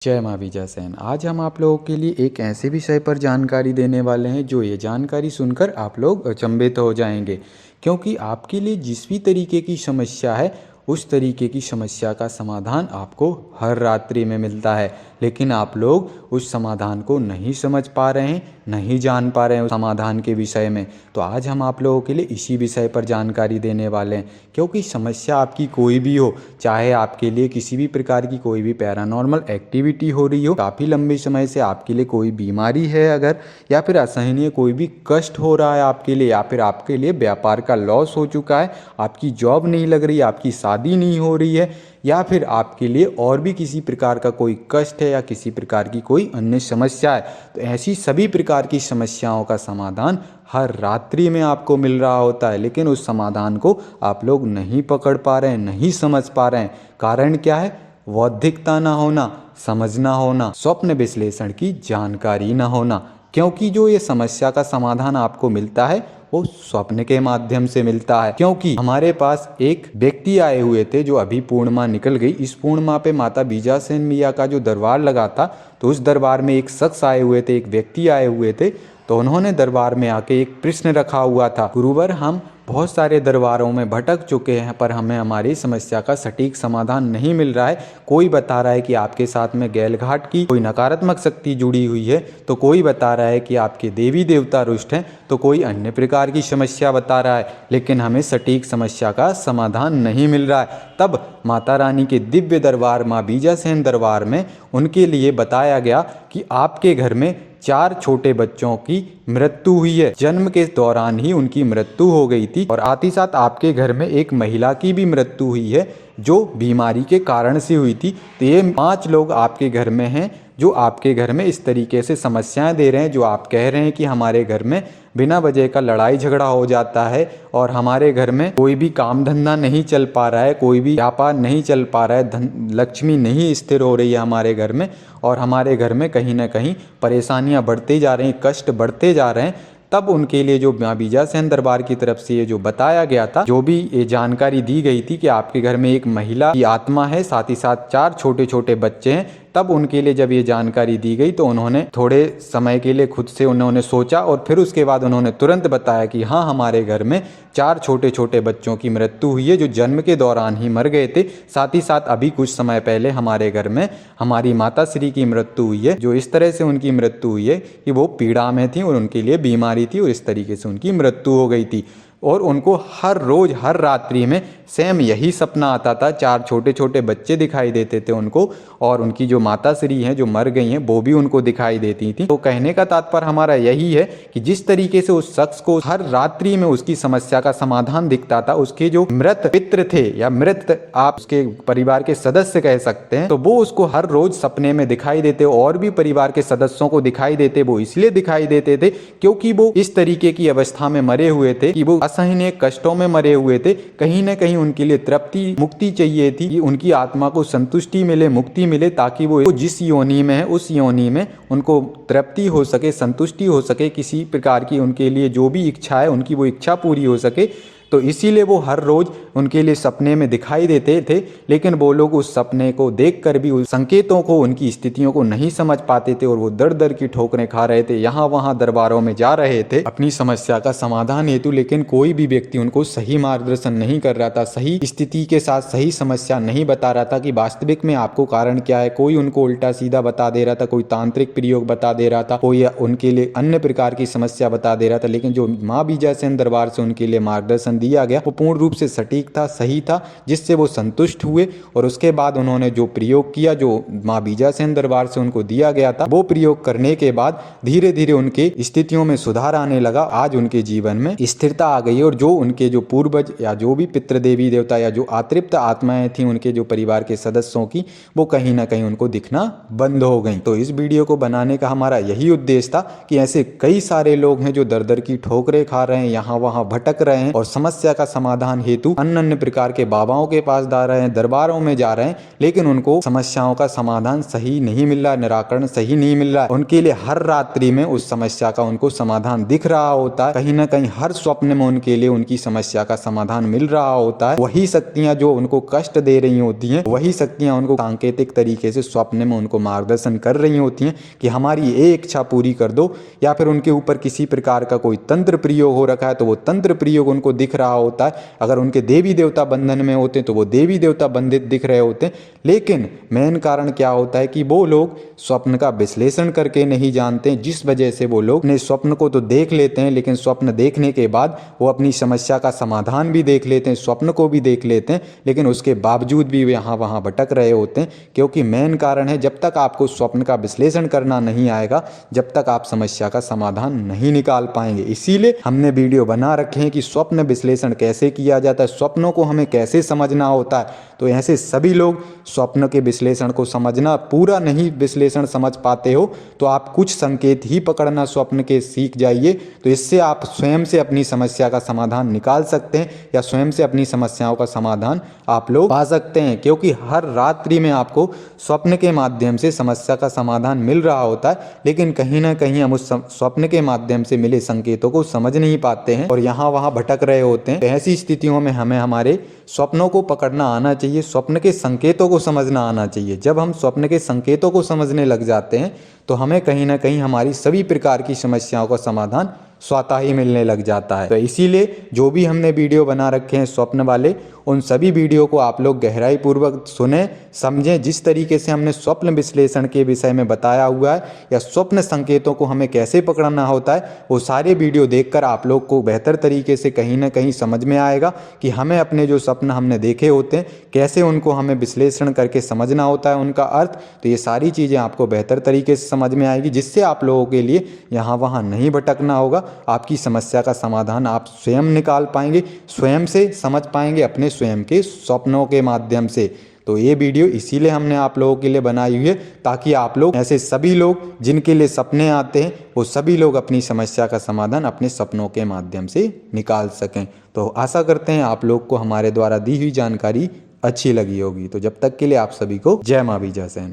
जय माँ बीजासेन। आज हम आप लोगों के लिए एक ऐसे विषय पर जानकारी देने वाले हैं जो ये जानकारी सुनकर आप लोग अचंभित हो जाएंगे, क्योंकि आपके लिए जिस भी तरीके की समस्या है उस तरीके की समस्या का समाधान आपको हर रात्रि में मिलता है, लेकिन आप लोग उस समाधान को नहीं समझ पा रहे हैं, नहीं जान पा रहे हैं उस समाधान के विषय में। तो आज हम आप लोगों के लिए इसी विषय पर जानकारी देने वाले हैं, क्योंकि समस्या आपकी कोई भी हो, चाहे आपके लिए किसी भी प्रकार की कोई भी पैरानॉर्मल एक्टिविटी हो रही हो, काफ़ी लंबे समय से आपके लिए कोई बीमारी है अगर, या फिर असहनीय कोई भी कष्ट हो रहा है आपके लिए, या फिर आपके लिए व्यापार का लॉस हो चुका है, आपकी जॉब नहीं लग रही, आपकी शादी नहीं हो रही है, या फिर आपके लिए और भी किसी प्रकार का कोई कष्ट है या किसी प्रकार की कोई अन्य समस्या है, तो ऐसी सभी प्रकार की समस्याओं का समाधान हर रात्रि में आपको मिल रहा होता है। लेकिन उस समाधान को आप लोग नहीं पकड़ पा रहे हैं, नहीं समझ पा रहे हैं। कारण क्या है? बौद्धिकता ना होना, समझ ना होना, स्वप्न विश्लेषण की जानकारी ना होना। क्योंकि जो ये समस्या का समाधान आपको मिलता है वो स्वप्न के माध्यम से मिलता है। क्योंकि हमारे पास एक व्यक्ति आए हुए थे, जो अभी पूर्णिमा निकल गई, इस पूर्णिमा पे माता बीजासेन मैया का जो दरबार लगा था, तो उस दरबार में एक शख्स आए हुए थे, एक व्यक्ति आए हुए थे। तो उन्होंने दरबार में आके एक प्रश्न रखा हुआ था, गुरुवर हम बहुत सारे दरबारों में भटक चुके हैं पर हमें हमारी समस्या का सटीक समाधान नहीं मिल रहा है। कोई बता रहा है कि आपके साथ में गैलघाट की कोई नकारात्मक शक्ति जुड़ी हुई है, तो कोई बता रहा है कि आपके देवी देवता रुष्ट हैं, तो कोई अन्य प्रकार की समस्या बता रहा है, लेकिन हमें सटीक समस्या का समाधान नहीं मिल रहा है। तब माता रानी के दिव्य दरबार माँ बीजासेन दरबार में उनके लिए बताया गया कि आपके घर में 4 छोटे बच्चों की मृत्यु हुई है, जन्म के दौरान ही उनकी मृत्यु हो गई थी, और साथ ही साथ आपके घर में एक महिला की भी मृत्यु हुई है जो बीमारी के कारण से हुई थी। तो ये 5 लोग आपके घर में हैं जो आपके घर में इस तरीके से समस्याएं दे रहे हैं, जो आप कह रहे हैं कि हमारे घर में बिना वजह का लड़ाई झगड़ा हो जाता है और हमारे घर में कोई भी काम धंधा नहीं चल पा रहा है, कोई भी व्यापार नहीं चल पा रहा है, धन लक्ष्मी नहीं स्थिर हो रही है हमारे घर में, और हमारे घर में कहीं ना कहीं परेशानियां बढ़ते जा रही हैं, कष्ट बढ़ते जा रहे हैं। तब उनके लिए जो माँ बीजासेन दरबार की तरफ से ये जो बताया गया था, जो भी ये जानकारी दी गई थी कि आपके घर में एक महिला की आत्मा है, साथ ही साथ 4 छोटे छोटे बच्चे हैं, तब उनके लिए जब ये जानकारी दी गई तो उन्होंने थोड़े समय के लिए खुद से उन्होंने सोचा और फिर उसके बाद उन्होंने तुरंत बताया कि हाँ, हमारे घर में 4 छोटे छोटे बच्चों की मृत्यु हुई है जो जन्म के दौरान ही मर गए थे। साथ ही साथ अभी कुछ समय पहले हमारे घर में हमारी माता श्री की मृत्यु हुई है, जो इस तरह से उनकी मृत्यु हुई है कि वो पीड़ा में थी और उनके लिए बीमारी थी और इस तरीके से उनकी मृत्यु हो गई थी। और उनको हर रोज हर रात्रि में सेम यही सपना आता था, 4 छोटे छोटे बच्चे दिखाई देते थे उनको, और उनकी जो माता श्री हैं जो मर गई हैं वो भी उनको दिखाई देती थी। तो कहने का तात्पर्य हमारा यही है कि जिस तरीके से उस शख्स को हर रात्रि में उसकी समस्या का समाधान दिखता था, उसके जो मृत पित्र थे या मृत आप उसके परिवार के सदस्य कह सकते हैं, तो वो उसको हर रोज सपने में दिखाई देते, और भी परिवार के सदस्यों को दिखाई देते। वो इसलिए दिखाई देते थे क्योंकि वो इस तरीके की अवस्था में मरे हुए थे कि वो असहनीय कष्टों में मरे हुए थे। कहीं ना कहीं उनके लिए तृप्ति मुक्ति चाहिए थी कि उनकी आत्मा को संतुष्टि मिले, मुक्ति मिले, ताकि वो जिस योनि में है उस योनि में उनको तृप्ति हो सके, संतुष्टि हो सके, किसी प्रकार की उनके लिए जो भी इच्छा है उनकी वो इच्छा पूरी हो सके। तो इसीलिए वो हर रोज उनके लिए सपने में दिखाई देते थे, लेकिन वो लोग उस सपने को देखकर भी उस संकेतों को, उनकी स्थितियों को नहीं समझ पाते थे, और वो दर दर की ठोकरें खा रहे थे, यहाँ वहाँ दरबारों में जा रहे थे अपनी समस्या का समाधान हेतु, लेकिन कोई भी व्यक्ति उनको सही मार्गदर्शन नहीं कर रहा था, सही स्थिति के साथ सही समस्या नहीं बता रहा था कि वास्तविक में आपको कारण क्या है। कोई उनको उल्टा सीधा बता दे रहा था, कोई तांत्रिक प्रयोग बता दे रहा था, कोई उनके लिए अन्य प्रकार की समस्या बता दे रहा था, लेकिन जो माँ बीजासेन दरबार से उनके लिए मार्गदर्शन दिया गया वो पूर्ण रूप से सटीक था, सही था, जिससे वो संतुष्ट हुए। और उसके बाद उन्होंने जो प्रयोग किया, जो माँ बीजासेन दरबार से उनको दिया गया था, वो प्रयोग करने के बाद धीरे धीरे उनके स्थितियों में सुधार आने लगा। आज उनके जीवन में स्थिरता आ गई, और जो उनके जो पूर्वज या जो भी पितृ देवी देवता या जो अतृप्त आत्माएं थी उनके जो परिवार के सदस्यों की, वो कहीं ना कहीं उनको दिखना बंद हो गई। तो इस वीडियो को बनाने का हमारा यही उद्देश्य था कि ऐसे कई सारे लोग हैं जो दर दर की ठोकरें खा रहे हैं, यहाँ वहाँ भटक रहे हैं और समस्या समस्या का समाधान हेतु अन्य अन्य प्रकार के बाबाओं के पास जा रहे हैं, दरबारों में जा रहे हैं, लेकिन उनको समस्याओं का समाधान सही नहीं मिल रहा, निराकरण सही नहीं मिल रहा है। उनके लिए हर रात्रि में उस समस्या का उनको समाधान दिख रहा होता है, कहीं ना कहीं हर स्वप्न में उनके लिए उनकी समस्या का समाधान मिल रहा होता है। वही शक्तियां जो उनको कष्ट दे रही होती हैं, वही शक्तियां उनको सांकेतिक तरीके से स्वप्न में उनको मार्गदर्शन कर रही होती हैं कि हमारी ये इच्छा पूरी कर दो, या फिर उनके ऊपर किसी प्रकार का कोई तंत्र प्रयोग हो रखा है तो वो तंत्र प्रयोग उनको दिख रहा होता है। अगर उनके देवी देवता बंधन में होते हैं तो वो देवी देवता बंधित दिख रहे होते हैं। लेकिन मेन कारण क्या होता है कि वो लोग स्वप्न का विश्लेषण करके नहीं जानते, जिस वजह से वो लोग अपने स्वप्न को तो देख लेते हैं, लेकिन स्वप्न देखने के बाद वो अपनी समस्या का समाधान भी देख लेते हैं, स्वप्न को भी देख लेते हैं, लेकिन उसके बावजूद भी वे यहाँ वहाँ भटक रहे होते हैं। क्योंकि मेन कारण है, जब तक आपको स्वप्न का विश्लेषण करना नहीं आएगा, जब तक आप समस्या का समाधान नहीं निकाल पाएंगे। इसीलिए हमने वीडियो बना रखे हैं कि स्वप्न विश्लेषण कैसे किया जाता है, स्वप्नों को हमें कैसे समझना होता है। तो ऐसे सभी लोग स्वप्न के विश्लेषण को समझना, पूरा नहीं विश्लेषण समझ पाते हो तो आप कुछ संकेत ही पकड़ना स्वप्न के सीख जाइए। तो इससे आप स्वयं से अपनी समस्या का समाधान निकाल सकते हैं, या स्वयं से अपनी समस्याओं का समाधान आप लोग पा सकते हैं। क्योंकि हर रात्रि में आपको स्वप्न के माध्यम से समस्या का समाधान मिल रहा होता है, लेकिन कहीं ना कहीं हम उस स्वप्न के माध्यम से मिले संकेतों को समझ नहीं पाते हैं और यहाँ वहाँ भटक रहे होते हैं। ऐसी स्थितियों में हमें हमारे स्वप्नों को पकड़ना आना चाहिए, स्वप्न के संकेतों को समझना आना चाहिए। जब हम स्वप्न के संकेतों को समझने लग जाते हैं तो हमें कहीं ना कहीं हमारी सभी प्रकार की समस्याओं का समाधान स्वतः ही मिलने लग जाता है। तो इसीलिए जो भी हमने वीडियो बना रखे हैं स्वप्न वाले, उन सभी वीडियो को आप लोग गहराई पूर्वक सुने, समझें। जिस तरीके से हमने स्वप्न विश्लेषण के विषय में बताया हुआ है, या स्वप्न संकेतों को हमें कैसे पकड़ना होता है, वो सारे वीडियो देखकर आप लोग को बेहतर तरीके से कहीं ना कहीं समझ में आएगा कि हमें अपने जो स्वप्न हमने देखे होते हैं, कैसे उनको हमें विश्लेषण करके समझना होता है, उनका अर्थ। तो ये सारी चीज़ें आपको बेहतर तरीके से समझ में आएगी, जिससे आप लोगों के लिए यहाँ वहाँ नहीं भटकना होगा। आपकी समस्या का समाधान आप स्वयं निकाल पाएंगे, स्वयं से समझ पाएंगे, अपने स्वयं के स्वप्नों के माध्यम से। तो ये वीडियो इसीलिए हमने आप लोगों के लिए बनाई हुई है, ताकि आप लोग, ऐसे सभी लोग जिनके लिए सपने आते हैं, वो सभी लोग अपनी समस्या का समाधान अपने सपनों के माध्यम से निकाल सकें। तो आशा करते हैं आप लोग को हमारे द्वारा दी हुई जानकारी अच्छी लगी होगी। तो जब तक के लिए आप सभी को जय माँ बीजासेन।